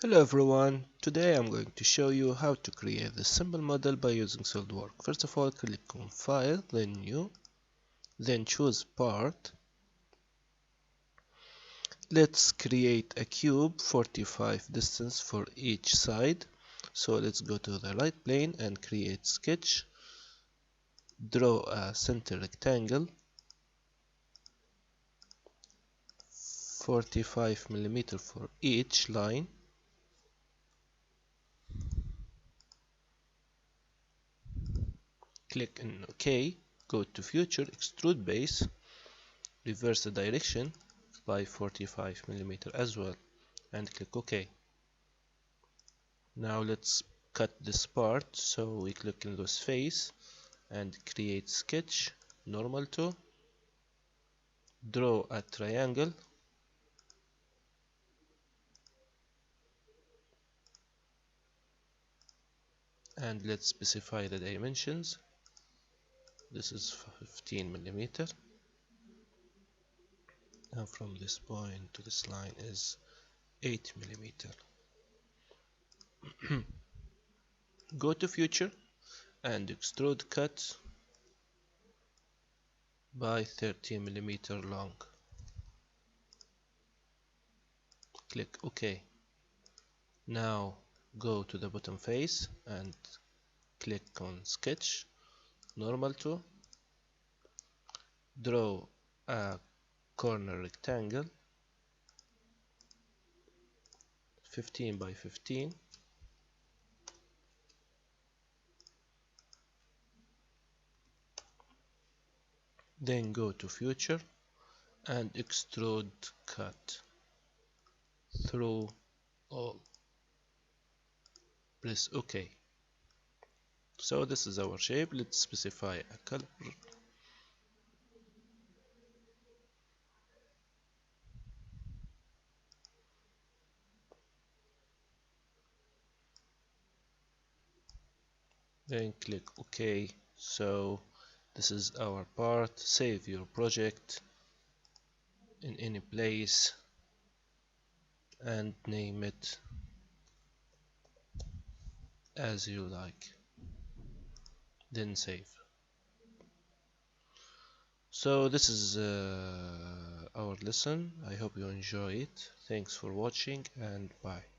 Hello everyone, today I'm going to show you how to create this simple model by using Solidworks. First of all, click on File, then New, then choose Part. Let's create a cube 45 distance for each side. So let's go to the right plane and create sketch. Draw a center rectangle 45 millimeter for each line. Click on OK, go to Future, Extrude Base, reverse the direction by 45 millimeter as well, and click OK. Now let's cut this part, so we click in this face and create sketch, normal to, draw a triangle, and let's specify the dimensions. This is 15 millimeter. Now from this point to this line is 8 millimeter. Go to Future and extrude cut by 13 millimeter long. Click OK. Now go to the bottom face and click on sketch, normal to, draw a corner rectangle 15 by 15. Then go to Future and extrude cut through all. Press OK. So this is our shape. Let's specify a color. Then click OK. So this is our part. Save your project in any place and name it as you like, then save. So this is our lesson. I hope you enjoy it. Thanks for watching and bye.